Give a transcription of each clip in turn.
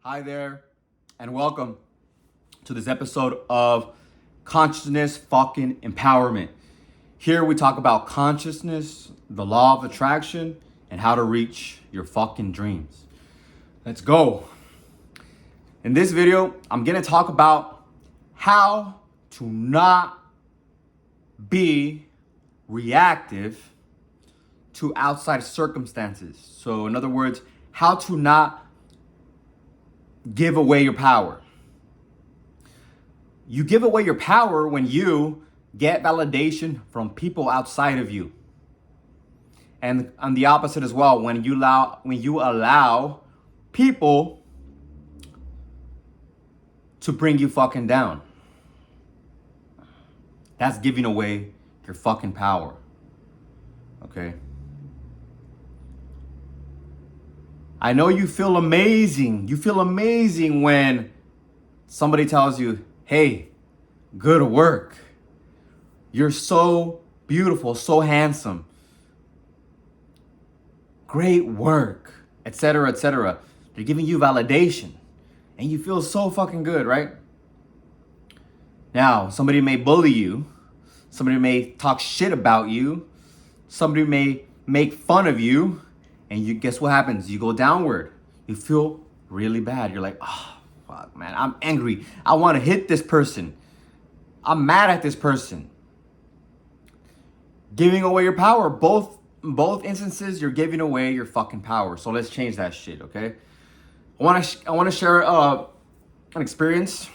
Hi there, and welcome to this episode of Consciousness Fucking Empowerment. Here we talk about consciousness, the law of attraction, and how to reach your fucking dreams. Let's go. In this video, I'm gonna talk about how to not be reactive to outside circumstances. So, in other words, how to not give away your power. You give away your power when you get validation from people outside of you. And on the opposite as well, when you allow people to bring you fucking down. That's giving away your fucking power. Okay? I know you feel amazing. You feel amazing when somebody tells you, hey, good work. You're so beautiful, so handsome. Great work, etc., etc. They're giving you validation. And you feel so fucking good, right? Now, somebody may bully you. Somebody may talk shit about you. Somebody may make fun of you. And you guess what happens? You go downward. You feel really bad. You're like, oh, fuck, man. I'm angry. I want to hit this person. I'm mad at this person. Giving away your power. Both instances, you're giving away your fucking power. So let's change that shit, okay? I want to share an experience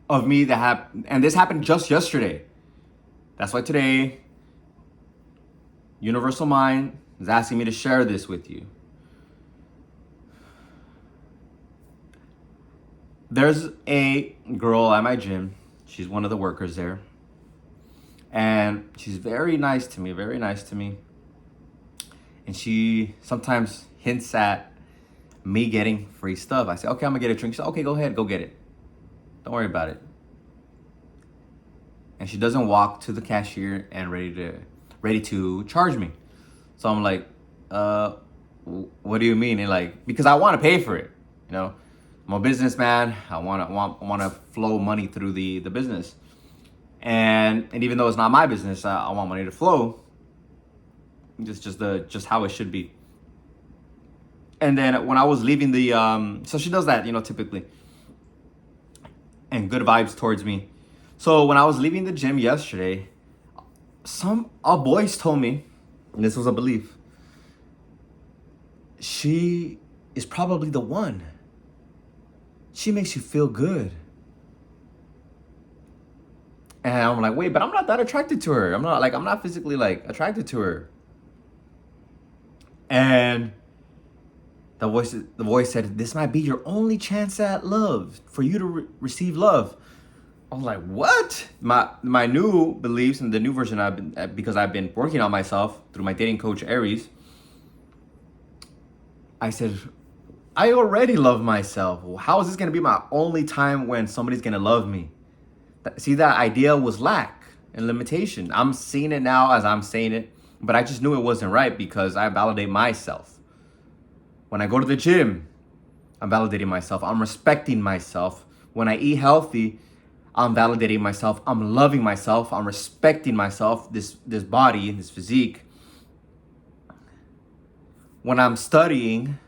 of me that happened, and this happened just yesterday. That's why today, Universal Mind is asking me to share this with you. There's a girl at my gym. She's one of the workers there. And she's very nice to me, very nice to me. And she sometimes hints at me getting free stuff. I say, okay, I'm gonna get a drink. She said, okay, go ahead, go get it. Don't worry about it. And she doesn't walk to the cashier and ready to charge me. So I'm like, what do you mean? And like, because I want to pay for it, you know. I'm a businessman. I want to flow money through the business, and even though it's not my business, I want money to flow. Just how it should be. And then when I was leaving so she does that, you know, typically, and good vibes towards me. So when I was leaving the gym yesterday, a voice told me, and this was a belief, she is probably the one. She makes you feel good. And I'm like, wait, but I'm not that attracted to her. I'm not physically like attracted to her. And the voice said, this might be your only chance at love, for you to receive love. I was like, what? My new beliefs and the new version because I've been working on myself through my dating coach, Aries. I said, I already love myself. How is this going to be my only time when somebody's going to love me? See, that idea was lack and limitation. I'm seeing it now as I'm saying it, but I just knew it wasn't right because I validate myself. When I go to the gym, I'm validating myself. I'm respecting myself. When I eat healthy, I'm validating myself. I'm loving myself. I'm respecting myself, this body, this physique. When I'm studying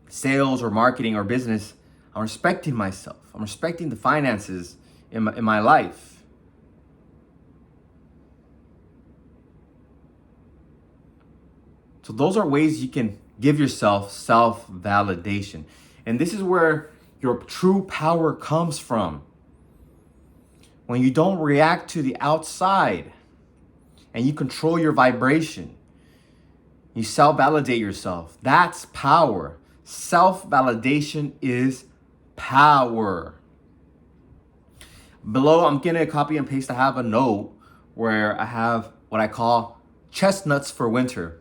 sales or marketing or business, I'm respecting myself. I'm respecting the finances in my life. So those are ways you can give yourself self-validation. And this is where your true power comes from. When you don't react to the outside and you control your vibration, you self-validate yourself. That's power. Self-validation is power. Below, I'm going to copy and paste. I have a note where I have what I call chestnuts for winter.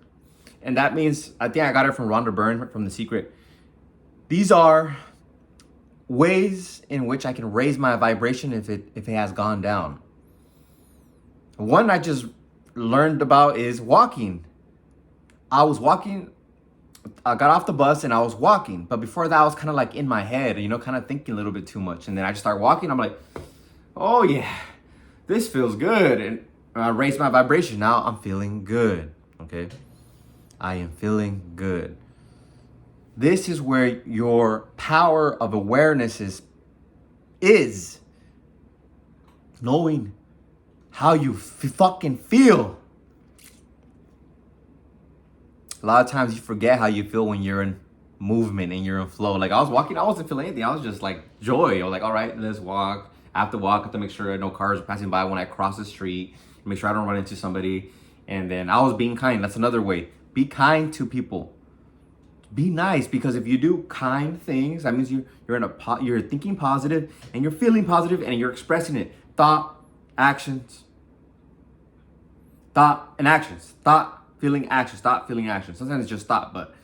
And that means, I think I got it from Rhonda Byrne from The Secret. These are ways in which I can raise my vibration if it has gone down. One I just learned about is walking. I was walking I got off the bus and I was walking. But before that, I was kind of like in my head, kind of thinking a little bit too much. And then I just start walking. I'm like, oh yeah, this feels good. And I raised my vibration. Now I'm feeling good. Okay. I am feeling good. This is where your power of awareness is knowing how you fucking feel. A lot of times you forget how you feel when you're in movement and you're in flow. Like I was walking, I wasn't feeling anything. I was just like joy. I was like, all right, let's walk. I have to walk. I have to make sure no cars are passing by when I cross the street. Make sure I don't run into somebody. And then I was being kind. That's another way. Be kind to people. Be nice, because if you do kind things, that means you're thinking positive and you're feeling positive and you're expressing it. Thought, actions. Thought and actions. Thought, feeling, actions. Thought, feeling, action. Sometimes it's just thought, but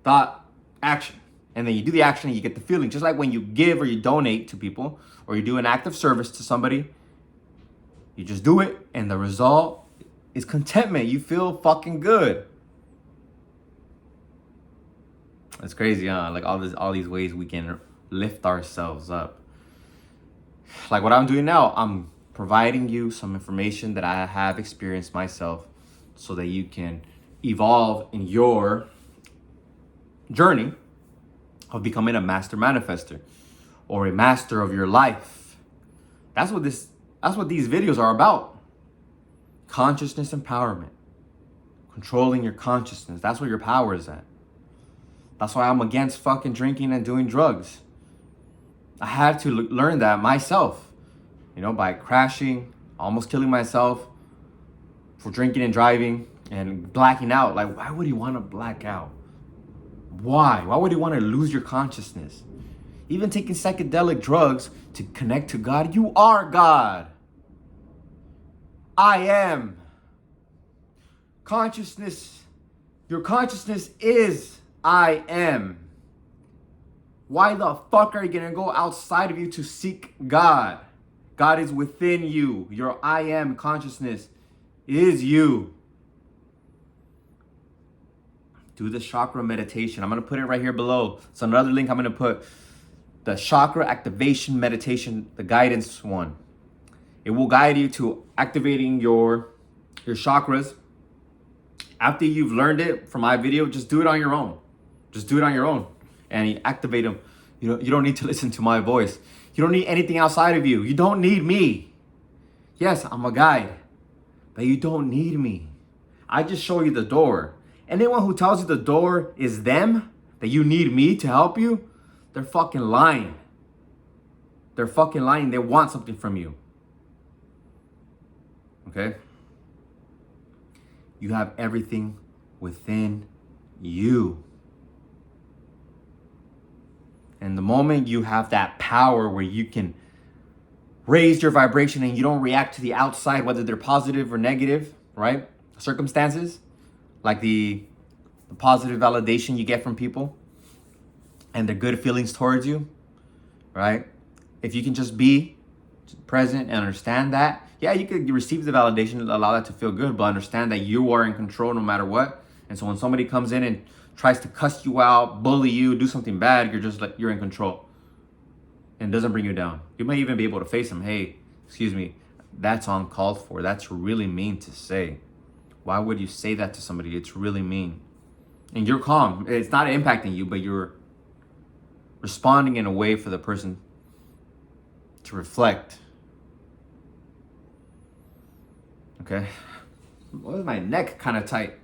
thought, action. And then you do the action and you get the feeling. Just like when you give or you donate to people or you do an act of service to somebody, you just do it and the result is contentment. You feel fucking good. It's crazy, huh? Like all these ways we can lift ourselves up. Like what I'm doing now, I'm providing you some information that I have experienced myself so that you can evolve in your journey of becoming a master manifester or a master of your life. That's what these videos are about. Consciousness empowerment. Controlling your consciousness. That's where your power is at. That's why I'm against fucking drinking and doing drugs. I had to learn that myself, by crashing, almost killing myself for drinking and driving and blacking out. Like, why would you want to black out? Why? Why would you want to lose your consciousness? Even taking psychedelic drugs to connect to God, you are God. I am. Consciousness, your consciousness is I am. Why the fuck are you gonna go outside of you to seek God? God is within you. Your I am consciousness is you. Do the chakra meditation. I'm gonna put it right here below. It's another link I'm gonna put. The chakra activation meditation, the guidance one. It will guide you to activating your chakras. After you've learned it from my video, just do it on your own. Just do it on your own and you activate them. You don't need to listen to my voice. You don't need anything outside of you. You don't need me. Yes, I'm a guide, but you don't need me. I just show you the door. Anyone who tells you the door is them, that you need me to help you, they're fucking lying. They're fucking lying. They want something from you. Okay? You have everything within you. And the moment you have that power where you can raise your vibration and you don't react to the outside, whether they're positive or negative, right? Circumstances, like the positive validation you get from people and the good feelings towards you, right? If you can just be present and understand that, yeah, you could receive the validation, allow that to feel good, but understand that you are in control no matter what. And so when somebody comes in and tries to cuss you out, bully you, do something bad, you're in control. And it doesn't bring you down. You may even be able to face them. Hey, excuse me, that's uncalled for. That's really mean to say. Why would you say that to somebody? It's really mean. And you're calm. It's not impacting you, but you're responding in a way for the person to reflect. Okay? Why is my neck kind of tight?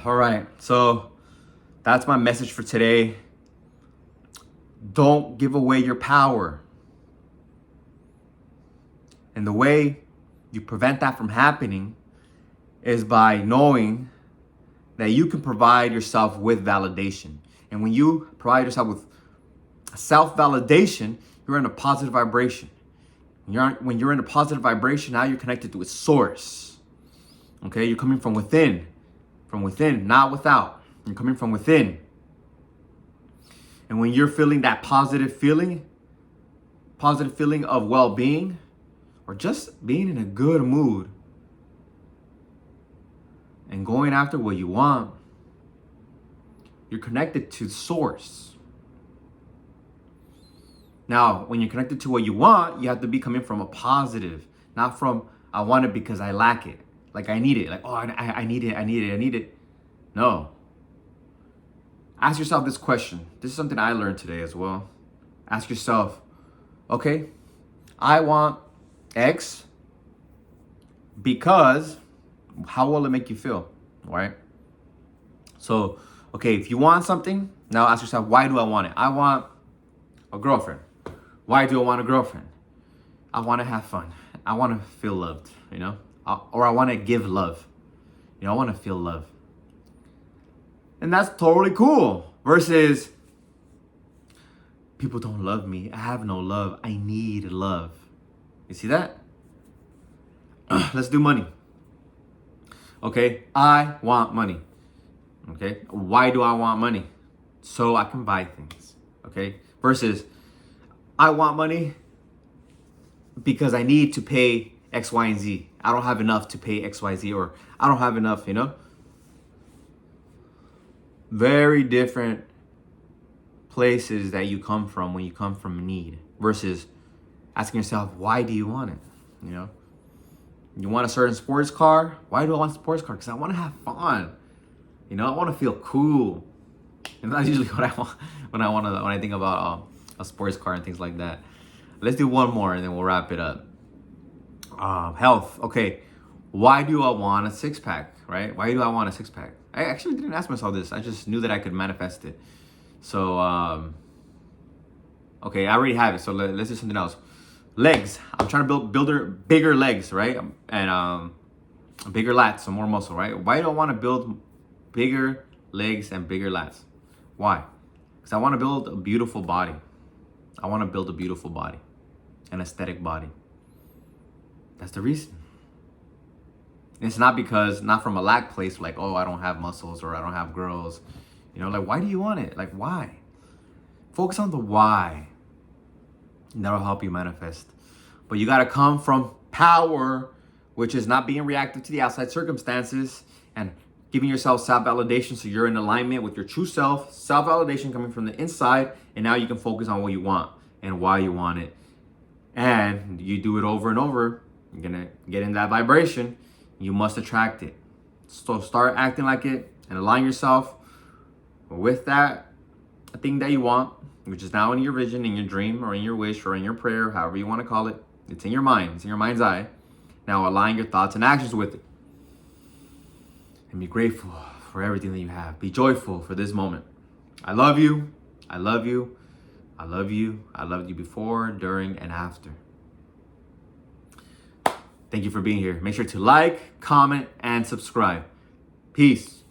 All right, so that's my message for today. Don't give away your power. And the way you prevent that from happening is by knowing that you can provide yourself with validation. And when you provide yourself with self-validation, you're in a positive vibration. When you're in a positive vibration, now you're connected to its source. Okay, you're coming from within, not without. You're coming from within. And when you're feeling that positive feeling of well-being, or just being in a good mood, and going after what you want, you're connected to source. Now, when you're connected to what you want, you have to be coming from a positive, not from I want it because I lack it. Like I need it. Like, oh, I need it, I need it, I need it. No. Ask yourself this question. This is something I learned today as well. Ask yourself, okay, I want X because how will it make you feel, right? So, okay, if you want something, now ask yourself, why do I want it? I want a girlfriend. Why do I want a girlfriend? I want to have fun. I want to feel loved, you know? Or I want to give love. You know, I want to feel love. And that's totally cool. Versus, people don't love me. I have no love. I need love. You see that? Let's do money. Okay, I want money. Okay, why do I want money? So I can buy things. Okay, versus I want money because I need to pay X, Y, and Z. I don't have enough to pay X, Y, Z, or I don't have enough, you know? Very different places that you come from when you come from need versus asking yourself, why do you want it? You know? You want a certain sports car? Why do I want a sports car? Because I want to have fun. You know, I want to feel cool. And that's usually what I want when I think about a sports car and things like that. Let's do one more and then we'll wrap it up. Health. Okay. Why do I want a six pack? Right? Why do I want a six pack? I actually didn't ask myself this. I just knew that I could manifest it. So, okay, I already have it. So let's do something else. Legs. I'm trying to build bigger legs, right? And bigger lats, so more muscle, right? Why do I want to build bigger legs and bigger lats? Why? Because I want to build a beautiful body. I want to build a beautiful body, an aesthetic body. That's the reason. And it's not from a lack place, like, oh, I don't have muscles or I don't have girls. You know, like, why do you want it? Like, why? Focus on the why. And that'll help you manifest. But you got to come from power, which is not being reactive to the outside circumstances and giving yourself self-validation so you're in alignment with your true self. Self-validation coming from the inside. And now you can focus on what you want and why you want it. And you do it over and over. You're going to get in that vibration. You must attract it. So start acting like it and align yourself with that thing that you want, which is now in your vision, in your dream, or in your wish, or in your prayer, however you want to call it. It's in your mind. It's in your mind's eye. Now align your thoughts and actions with it. And be grateful for everything that you have. Be joyful for this moment. I love you. I love you. I love you. I loved you before, during, and after. Thank you for being here. Make sure to like, comment, and subscribe. Peace.